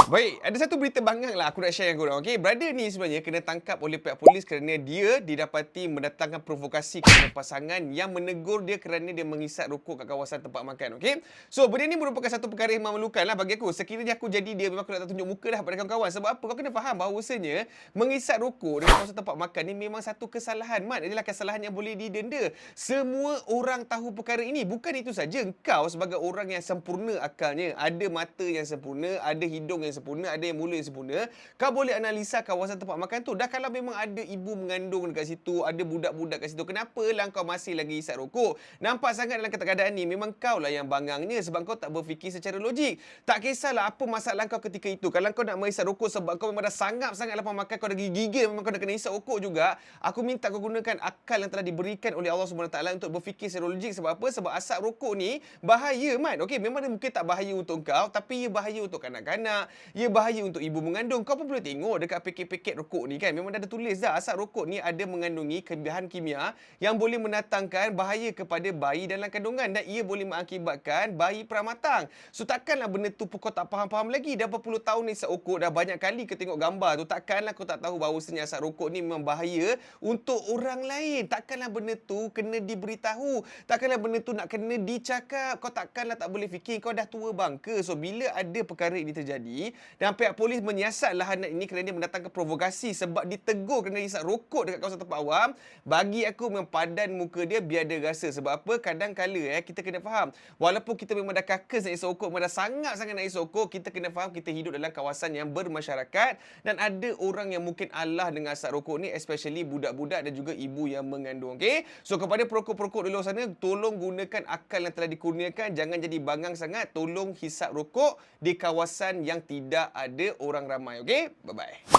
Baik, ada satu berita bangang lah aku nak share dengan korang. Okay, brother ni sebenarnya kena tangkap oleh pihak polis kerana dia didapati mendatangkan provokasi kepada pasangan yang menegur dia kerana dia menghisap rokok kat kawasan tempat makan. Okay, so benda ni merupakan satu perkara yang memalukan lah bagi aku. Sekiranya aku jadi dia, memang aku nak tunjuk muka dah pada kawan-kawan. Sebab apa? Kau kena faham bahawasanya menghisap rokok di kawasan tempat makan ni memang satu kesalahan. Mat, adalah kesalahan yang boleh didenda. Semua orang tahu perkara ini. Bukan itu saja, engkau sebagai orang yang sempurna akalnya, ada mata yang sempurna, ada hidung yang sempurna, ada yang mulut yang sempurna, kau boleh analisa kawasan tempat makan tu. Dah kalau memang ada ibu mengandung dekat situ, ada budak-budak kat situ, kenapa lah kau masih lagi hisap rokok? Nampak sangat dalam keadaan ni memang kau lah yang bangangnya sebab kau tak berfikir secara logik. Tak kisahlah apa masalah kau ketika itu. Kalau kau nak menghisap rokok sebab kau memang dah sangat lepas makan, kau dah gigil, memang kau dah kena hisap rokok juga, aku minta kau gunakan akal yang telah diberikan oleh Allah SWT untuk berfikir secara logik. Sebab apa? Sebab asap rokok ni bahaya, Mat. Okey, memang dia mungkin tak bahaya untuk kau, tapi ia bahaya untuk kanak-kanak, ia bahaya untuk ibu mengandung. Kau pun boleh tengok dekat paket-paket rokok ni kan, memang dah ada tulis dah asap rokok ni ada mengandungi bahan kimia yang boleh mendatangkan bahaya kepada bayi dalam kandungan dan ia boleh mengakibatkan bayi pramatang. So takkanlah benda tu kau tak faham-faham lagi. Dah berpuluh tahun ni hisap rokok, dah banyak kali kau tengok gambar tu, takkanlah kau tak tahu bahawasanya asap rokok ni memang bahaya untuk orang lain. Takkanlah benda tu kena diberitahu, takkanlah benda tu nak kena dicakap. Kau takkanlah tak boleh fikir, kau dah tua bangka. So bila ada perkara ini terjadi dan pihak polis menyiasatlah anak ini kerana dia mendatangkan provokasi sebab ditegur kerana hisap rokok dekat kawasan tempat awam, bagi aku memang padan muka dia biar dia rasa. Sebab apa? Kadang-kala kita kena faham, walaupun kita memang dah kakas nak hisap rokok, memang dah sangat-sangat nak hisap rokok, kita kena faham kita hidup dalam kawasan yang bermasyarakat dan ada orang yang mungkin Allah dengan asap rokok ni, especially budak-budak dan juga ibu yang mengandung. Okay? So kepada perokok-perokok di luar sana, tolong gunakan akal yang telah dikurniakan, jangan jadi bangang sangat, tolong hisap rokok di kawasan yang tidak ada orang ramai. Okay? Bye-bye.